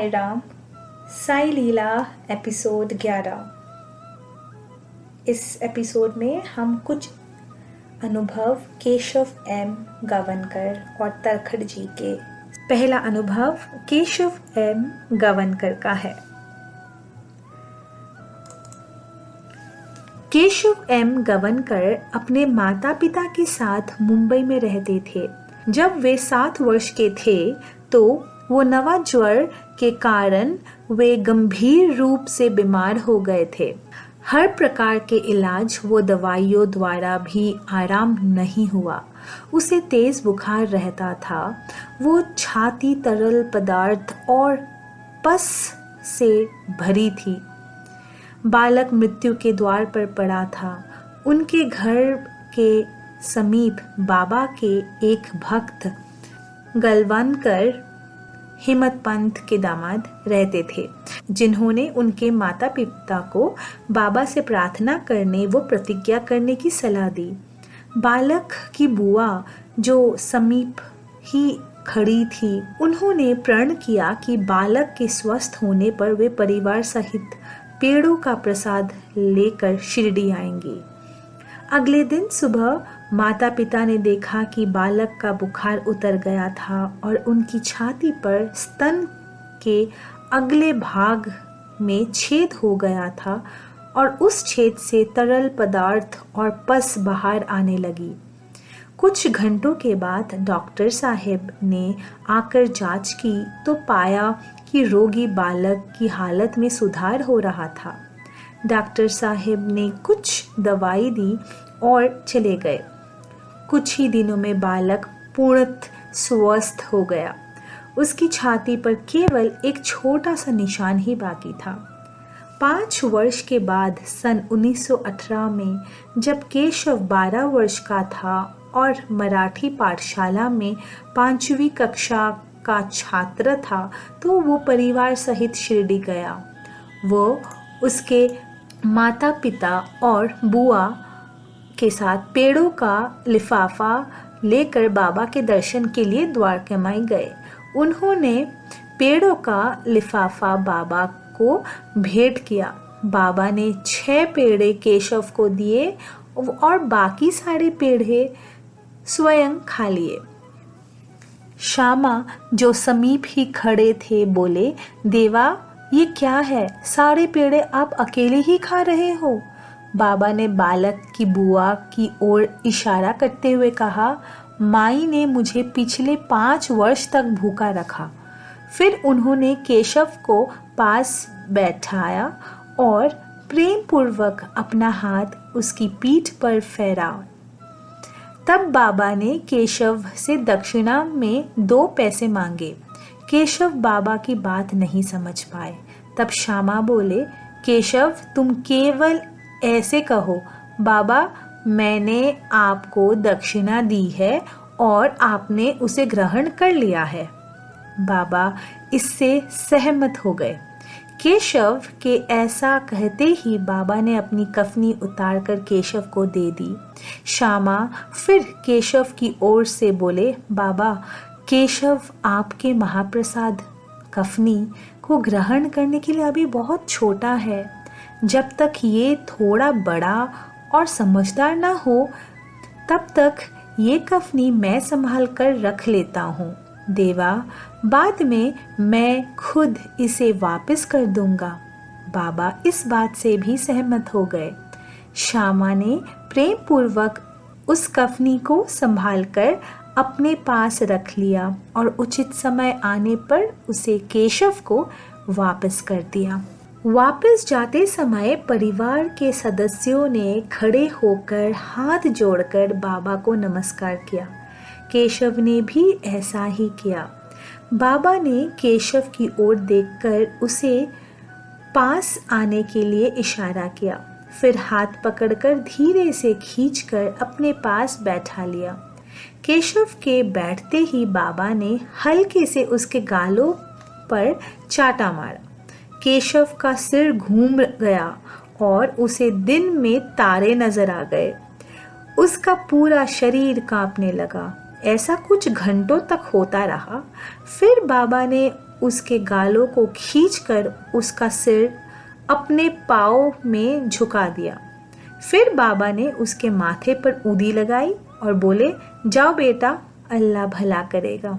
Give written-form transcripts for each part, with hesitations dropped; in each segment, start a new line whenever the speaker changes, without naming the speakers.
साई राम। साई लीला episode 11। इस episode में हम कुछ अनुभव केशव एम गवनकर और तरखड़ जी के। पहला अनुभव केशव एम गवनकर का है। केशव एम गवनकर अपने माता पिता के साथ मुंबई में रहते थे। जब वे 7 वर्ष के थे तो वो नवा ज्वर के कारण वे गंभीर रूप से बीमार हो गए थे। हर प्रकार के इलाज व दवाइयों द्वारा भी आराम नहीं हुआ। उसे तेज बुखार रहता था। वो छाती तरल पदार्थ और पस से भरी थी। बालक मृत्यु के द्वार पर पड़ा था। उनके घर के समीप बाबा के एक भक्त गलवानकर हिम्मत पंथ के दामाद रहते थे, जिन्होंने उनके माता पिता को बाबा से प्रार्थना करने व प्रतिज्ञा करने की सलाह दी। बालक की बुआ जो समीप ही खड़ी थी, उन्होंने प्रण किया कि बालक के स्वस्थ होने पर वे परिवार सहित पेड़ों का प्रसाद लेकर शिरडी आएंगे। अगले दिन सुबह माता पिता ने देखा कि बालक का बुखार उतर गया था और उनकी छाती पर स्तन के अगले भाग में छेद हो गया था और उस छेद से तरल पदार्थ और पस बाहर आने लगी। कुछ घंटों के बाद डॉक्टर साहब ने आकर जांच की तो पाया कि रोगी बालक की हालत में सुधार हो रहा था। डॉक्टर साहब ने कुछ दवाई दी और चले गए। कुछ ही दिनों में बालक पूर्णतः स्वस्थ हो गया। उसकी छाती पर केवल एक छोटा सा निशान ही बाकी था। 5 वर्ष के बाद सन 1918 में जब केशव 12 वर्ष का था और मराठी पाठशाला में 5वीं कक्षा का छात्र था, तो वो परिवार सहित शिरडी गया। वो उसके माता पिता और बुआ के साथ पेड़ों का लिफाफा लेकर बाबा के दर्शन के लिए द्वारकामाई गए। उन्होंने पेड़ों का लिफाफा बाबा को भेंट किया। बाबा ने 6 पेड़े केशव को दिए और बाकी सारे पेड़े स्वयं खा लिए। श्यामा जो समीप ही खड़े थे बोले, देवा ये क्या है? सारे पेड़े आप अकेले ही खा रहे हो? बाबा ने बालक की बुआ की ओर इशारा करते हुए कहा, माई ने मुझे पिछले 5 वर्ष तक भूखा रखा। फिर उन्होंने केशव को पास बैठाया और प्रेम पूर्वक अपना हाथ उसकी पीठ पर फेरा। तब बाबा ने केशव से दक्षिणा में 2 पैसे मांगे। केशव बाबा की बात नहीं समझ पाए। तब श्यामा बोले, केशव तुम केवल ऐसे कहो, बाबा मैंने आपको दक्षिणा दी है और आपने उसे ग्रहण कर लिया है। बाबा इससे सहमत हो गए। केशव के ऐसा कहते ही बाबा ने अपनी कफनी उतारकर केशव को दे दी। श्यामा फिर केशव की ओर से बोले, बाबा केशव आपके महाप्रसाद कफनी को ग्रहण करने के लिए अभी बहुत छोटा है। जब तक ये थोड़ा बड़ा और समझदार ना हो तब तक ये कफनी मैं संभाल कर रख लेता हूँ। देवा बाद में मैं खुद इसे वापस कर दूंगा। बाबा इस बात से भी सहमत हो गए। श्यामा ने प्रेम पूर्वक उस कफनी को संभाल कर अपने पास रख लिया और उचित समय आने पर उसे केशव को वापस कर दिया। वापस जाते समय परिवार के सदस्यों ने खड़े होकर हाथ जोड़कर बाबा को नमस्कार किया। केशव ने भी ऐसा ही किया। बाबा ने केशव की ओर देखकर उसे पास आने के लिए इशारा किया। फिर हाथ पकड़कर धीरे से खींचकर अपने पास बैठा लिया। केशव के बैठते ही बाबा ने हल्के से उसके गालों पर चाटा मारा। केशव का सिर घूम गया और उसे दिन में तारे नजर आ गए। उसका पूरा शरीर कांपने लगा। ऐसा कुछ घंटों तक होता रहा। फिर बाबा ने उसके गालों को खींचकर उसका सिर अपने पाँव में झुका दिया। फिर बाबा ने उसके माथे पर ऊदी लगाई और बोले, जाओ बेटा, अल्लाह भला करेगा।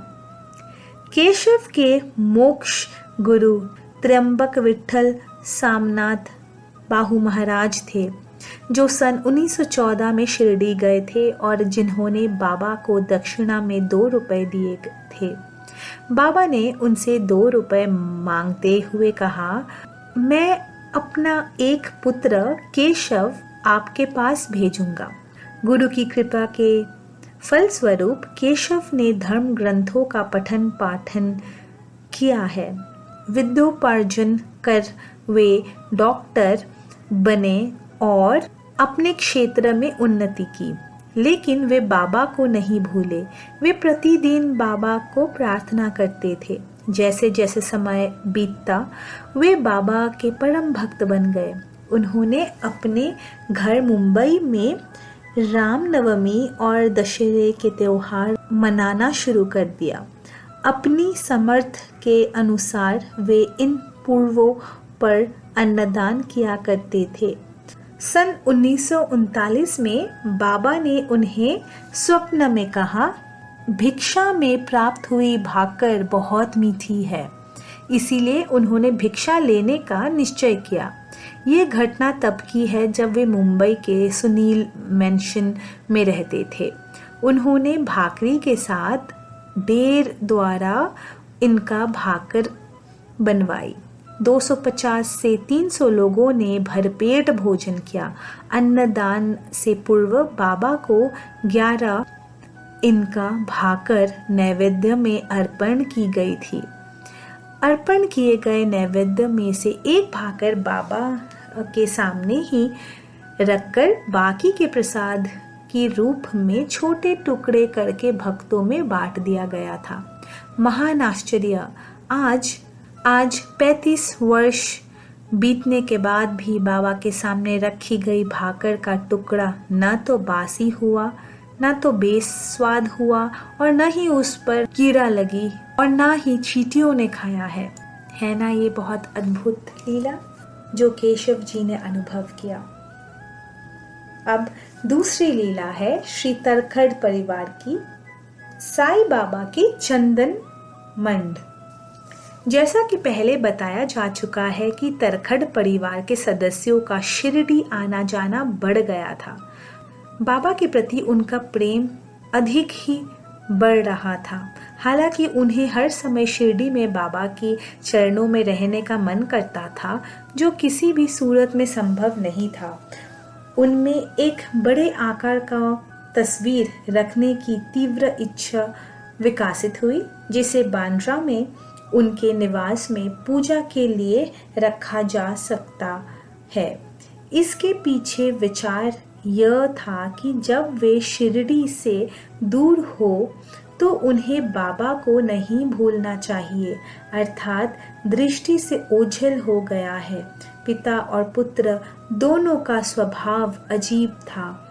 केशव के मोक्ष गुरु त्र्यंबक विठल सामनाथ बाहू महाराज थे, जो सन 1914 में शिरडी गए थे और जिन्होंने बाबा को दक्षिणा में 2 रुपए दिए थे। बाबा ने उनसे 2 रुपए मांगते हुए कहा, मैं अपना एक पुत्र केशव आपके पास भेजूंगा। गुरु की कृपा के फलस्वरूप केशव ने धर्म ग्रंथों का पठन पाठन किया है। विद्योपार्जन कर वे डॉक्टर बने और अपने क्षेत्र में उन्नति की, लेकिन वे बाबा को नहीं भूले। वे प्रतिदिन बाबा को प्रार्थना करते थे। जैसे जैसे समय बीतता वे बाबा के परम भक्त बन गए। उन्होंने अपने घर मुंबई में रामनवमी और दशहरे के त्योहार मनाना शुरू कर दिया। अपनी समर्थ के अनुसार वे इन पूर्वों पर अन्नदान किया करते थे। सन 1939 में बाबा ने उन्हें स्वप्न में कहा, भिक्षा में प्राप्त हुई भाकर बहुत मीठी है। इसीलिए उन्होंने भिक्षा लेने का निश्चय किया। ये घटना तब की है जब वे मुंबई के सुनील मैंशन में रहते थे। उन्होंने भाकरी के साथ डेर द्वारा इनका भाकर बनवाई। 250 से 300 लोगों ने भरपेट भोजन किया। अन्नदान से पूर्व बाबा को 11 इनका भाकर नैवेद्य में अर्पण की गई थी। अर्पण किए गए नैवेद्य में से एक भाकर बाबा के सामने ही रखकर बाकी के प्रसाद की रूप में छोटे टुकड़े करके भक्तों में बांट दिया गया था। महान आश्चर्य! आज 35 वर्ष बीतने के बाद भी बाबा के सामने रखी गई भाकर का टुकड़ा न तो बासी हुआ, न तो बेस्वाद हुआ और न ही उस पर कीड़ा लगी और न ही चींटियों ने खाया है ना ये बहुत अद्भुत लीला जो केशव जी ने अनुभव किया। अब दूसरी लीला है श्री तरखड़ परिवार की, साईं बाबा की चंदन मंड। जैसा कि पहले बताया जा चुका है कि तरखड़ परिवार के सदस्यों का शिरडी आना जाना बढ़ गया था। बाबा के प्रति उनका प्रेम अधिक ही बढ़ रहा था। हालांकि उन्हें हर समय शिरडी में बाबा के चरणों में रहने का मन करता था, जो किसी भी सूरत में संभव नहीं था। उनमें एक बड़े आकार का तस्वीर रखने की तीव्र इच्छा विकसित हुई, जिसे बांद्रा में उनके निवास में पूजा के लिए रखा जा सकता है। इसके पीछे विचार यह था कि जब वे शिरडी से दूर हो तो उन्हें बाबा को नहीं भूलना चाहिए, अर्थात दृष्टि से ओझल हो गया है। पिता और पुत्र दोनों का स्वभाव अजीब था।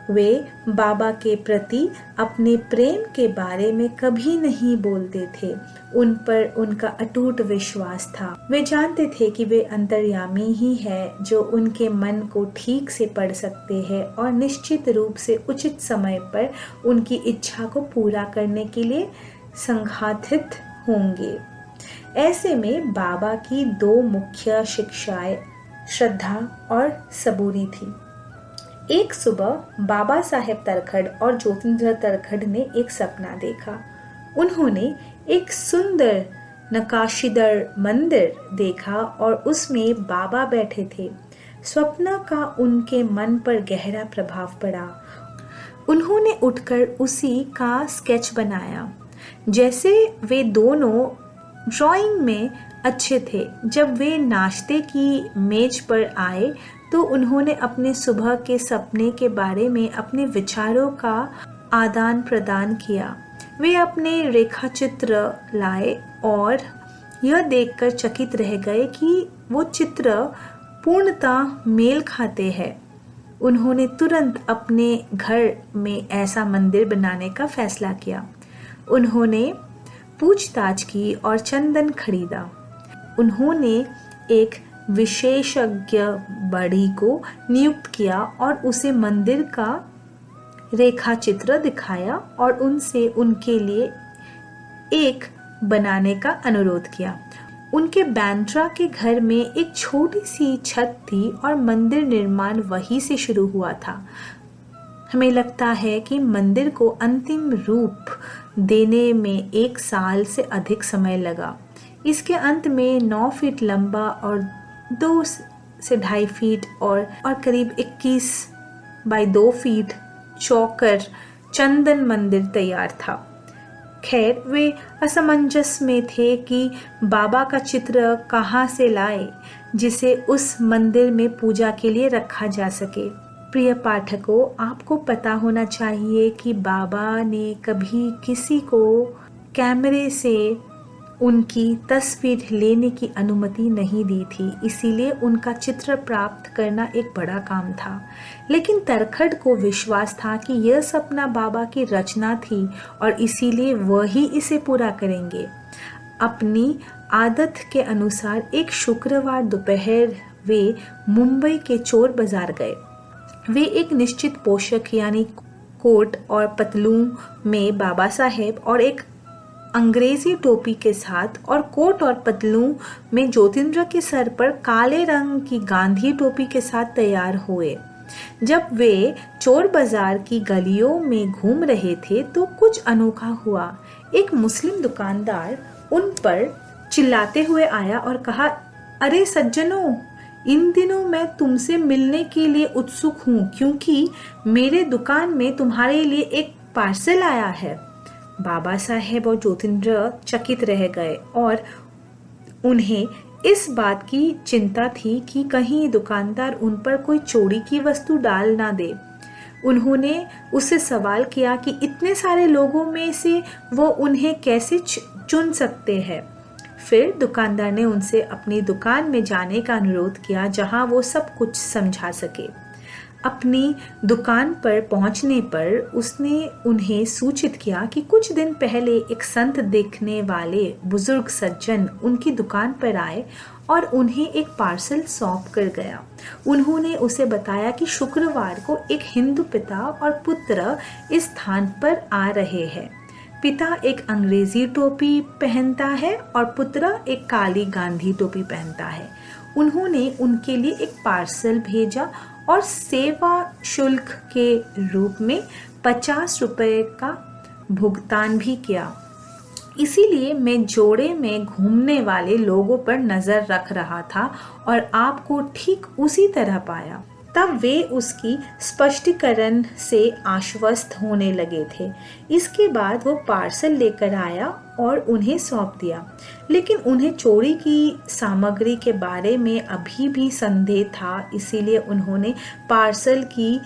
वे बाबा के प्रति अपने प्रेम के बारे में कभी नहीं बोलते थे। उन पर उनका अटूट विश्वास था। वे जानते थे कि वे अंतर्यामी ही है जो उनके मन को ठीक से पढ़ सकते हैं और निश्चित रूप से उचित समय पर उनकी इच्छा को पूरा करने के लिए संघातित होंगे। ऐसे में बाबा की 2 मुख्य शिक्षाएं श्रद्धा और सबूरी थी। एक सुबह बाबा साहेब तरखड़ और ज्योतिन्द्र तरखड़ ने एक सपना देखा। उन्होंने एक सुंदर नकाशीदार मंदिर देखा और उसमें बाबा बैठे थे। स्वप्न का उनके मन पर गहरा प्रभाव पड़ा। उन्होंने उठकर उसी का स्केच बनाया। जैसे वे दोनों ड्राइंग में अच्छे थे। जब वे नाश्ते की मेज पर आए तो उन्होंने अपने सुबह के सपने के बारे में अपने विचारों का आदान प्रदान किया। वे अपने रेखाचित्र लाए और यह देखकर चकित रह गए कि वो चित्र पूर्णतः मेल खाते हैं। उन्होंने तुरंत अपने घर में ऐसा मंदिर बनाने का फैसला किया। उन्होंने पूछताछ की और चंदन खरीदा। उन्होंने एक विशेषज्ञ बढ़ई को नियुक्त किया और उसे मंदिर का रेखा चित्र दिखाया और उनसे उनके लिए एक बनाने का अनुरोध किया। उनके बैंड्रा के घर में एक छोटी सी छत थी और मंदिर निर्माण वहीं से शुरू हुआ था। हमें लगता है कि मंदिर को अंतिम रूप देने में 1 साल से अधिक समय लगा। इसके अंत में 9 फीट लंबा और 2 से 2.5 फीट और करीब 21 बाई 2 फीट चौकर चंदन मंदिर तैयार था। खैर, वे असमंजस में थे कि बाबा का चित्र कहाँ से लाए जिसे उस मंदिर में पूजा के लिए रखा जा सके। प्रिय पाठकों, आपको पता होना चाहिए कि बाबा ने कभी किसी को कैमरे से उनकी तस्वीर लेने की अनुमति नहीं दी थी, इसीलिए उनका चित्र प्राप्त करना एक बड़ा काम था। लेकिन तरखड़ को विश्वास था कि यह सपना बाबा की रचना थी और इसीलिए वही इसे पूरा करेंगे। अपनी आदत के अनुसार एक शुक्रवार दोपहर वे मुंबई के चोर बाजार गए। वे एक निश्चित पोशाक यानी कोट और पतलून में बाबा साहेब और एक अंग्रेजी टोपी के साथ और कोट और पतलून में ज्योतिन्द्र के सर पर काले रंग की गांधी टोपी के साथ तैयार हुए। जब वे चोर बाजार की गलियों में घूम रहे थे तो कुछ अनोखा हुआ। एक मुस्लिम दुकानदार उन पर चिल्लाते हुए आया और कहा, अरे सज्जनों, इन दिनों मैं तुमसे मिलने के लिए उत्सुक हूँ क्योंकि मेरे दुकान में तुम्हारे लिए एक पार्सल आया है। बाबा साहेब और ज्योतिन्द्र चकित रह गए और उन्हें इस बात की चिंता थी कि कहीं दुकानदार उन पर कोई चोरी की वस्तु डाल ना दे। उन्होंने उससे सवाल किया कि इतने सारे लोगों में से वो उन्हें कैसे चुन सकते हैं। फिर दुकानदार ने उनसे अपनी दुकान में जाने का अनुरोध किया जहां वो सब कुछ समझा सके। अपनी दुकान पर पहुंचने पर उसने उन्हें सूचित किया कि कुछ दिन पहले एक संत देखने वाले बुजुर्ग सज्जन उनकी दुकान पर आए और उन्हें एक पार्सल सौंप कर गया। उन्होंने उसे बताया कि शुक्रवार को एक हिंदू पिता और पुत्र इस स्थान पर आ रहे हैं। पिता एक अंग्रेजी टोपी पहनता है और पुत्र एक काली गांधी टोपी पहनता है। उन्होंने उनके लिए एक पार्सल भेजा और सेवा शुल्क के रूप में 50 रुपए का भुगतान भी किया। इसीलिए मैं जोड़े में घूमने वाले लोगों पर नजर रख रहा था और आपको ठीक उसी तरह पाया। तब वे उसकी स्पष्टीकरण से आश्वस्त होने लगे थे। इसके बाद वो पार्सल लेकर आया और उन्हें सौंप दिया, लेकिन उन्हें चोरी की सामग्री के बारे में अभी भी संदेह था, इसीलिए उन्होंने पार्सल की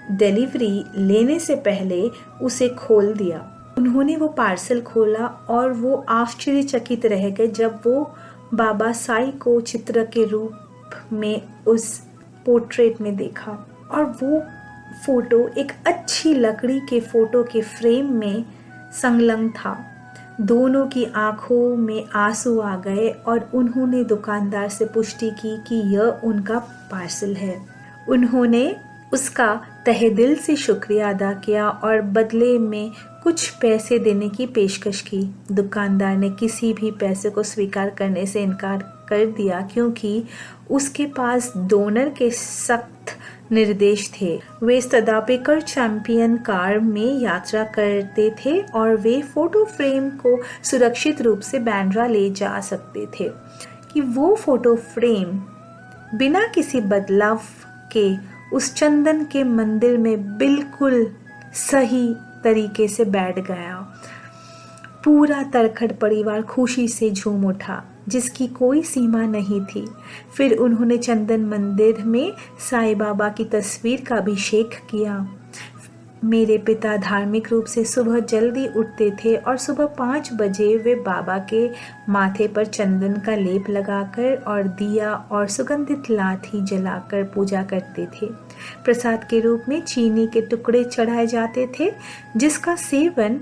डिलीवरी लेने से पहले उसे खोल दिया। उन्होंने वो पार्सल खोला और वो आश्चर्यचकित रह गए जब वो बाबा साई को चित्र के रूप में उस पोर्ट्रेट में देखा और वो फोटो एक अच्छी लकड़ी के फोटो के फ्रेम में संलग्न था। दोनों की आंखों में आंसू आ गए और उन्होंने दुकानदार से पुष्टि की कि यह उनका पार्सल है। उन्होंने उसका तहे दिल से शुक्रिया अदा किया और बदले में कुछ पैसे देने की पेशकश की। दुकानदार ने किसी भी पैसे को स्वीकार करने से इनकार कर दिया क्योंकि उसके पास डोनर के सख्त निर्देश थे। वे सदाबेकर चैंपियन कार में यात्रा करते थे और वे फोटो फ्रेम को सुरक्षित रूप से बांद्रा ले जा सकते थे कि वो फोटो फ्रेम बिना किसी बदलाव के उस चंदन के मंदिर में बिल्कुल सही तरीके से बैठ गया। पूरा तरखड़ परिवार खुशी से झूम उठा जिसकी कोई सीमा नहीं थी। फिर उन्होंने चंदन मंदिर में साईं बाबा की तस्वीर का अभिषेक किया। मेरे पिता धार्मिक रूप से सुबह जल्दी उठते थे और सुबह 5 बजे वे बाबा के माथे पर चंदन का लेप लगाकर और दिया और सुगंधित लाठी जलाकर पूजा करते थे। प्रसाद के रूप में चीनी के टुकड़े चढ़ाए जाते थे जिसका सेवन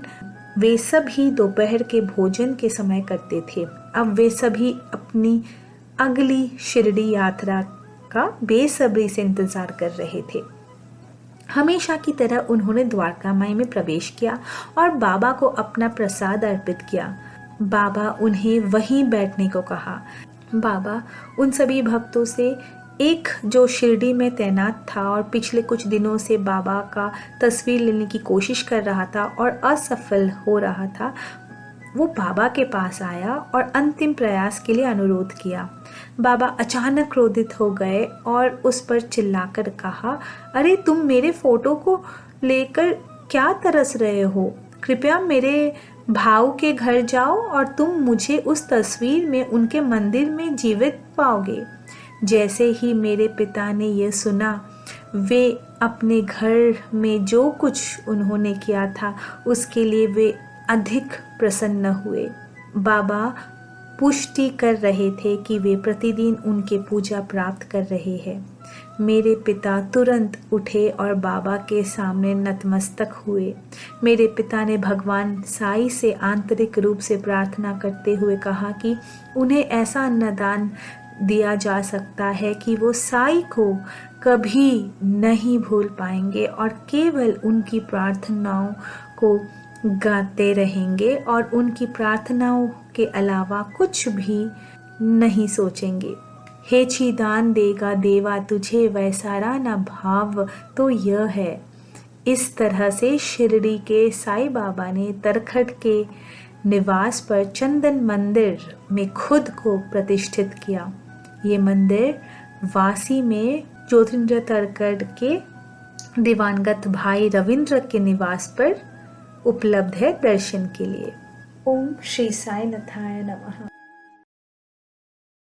वे सभी दोपहर के भोजन के समय करते थे। अब वे सभी अपनी अगली शिरडी यात्रा का बेसब्री से इंतजार कर रहे थे। हमेशा की तरह उन्होंने द्वारका माई में प्रवेश किया और बाबा को अपना प्रसाद अर्पित किया। बाबा उन्हें वहीं बैठने को कहा। बाबा उन सभी भक्तों से एक जो शिरडी में तैनात था और पिछले कुछ दिनों से बाबा का तस्वीर लेने की कोशिश कर रहा था और असफल हो रहा था, वो बाबा के पास आया और अंतिम प्रयास के लिए अनुरोध किया। बाबा अचानक क्रोधित हो गए और उस पर चिल्लाकर कहा, अरे तुम मेरे फोटो को लेकर क्या तरस रहे हो? कृपया मेरे भाऊ के घर जाओ और तुम मुझे उस तस्वीर में उनके मंदिर में जीवित पाओगे। जैसे ही मेरे पिता ने यह सुना, वे अपने घर में जो कुछ उन्होंने किया था उसके लिए वे अधिक प्रसन्न हुए। बाबा पुष्टि कर रहे थे कि वे प्रतिदिन उनके पूजा प्राप्त कर रहे हैं। मेरे पिता तुरंत उठे और बाबा के सामने नतमस्तक हुए। मेरे पिता ने भगवान साईं से आंतरिक रूप से प्रार्थना करते हुए कहा कि उन्हें ऐसा अन्नदान दिया जा सकता है कि वो साईं को कभी नहीं भूल पाएंगे और केवल उनकी प्रार्थनाओं को गाते रहेंगे और उनकी प्रार्थनाओं के अलावा कुछ भी नहीं सोचेंगे। हे दान देगा देवा तुझे वैसारा न भाव तो यह है। इस तरह से शिरडी के साईं बाबा ने तरखट के निवास पर चंदन मंदिर में खुद को प्रतिष्ठित किया। ये मंदिर वासी में ज्योतिरिंद्र तरखट के दिवंगत भाई रविंद्र के निवास पर उपलब्ध है दर्शन के लिए। ओम श्री साई नाथाय नमः।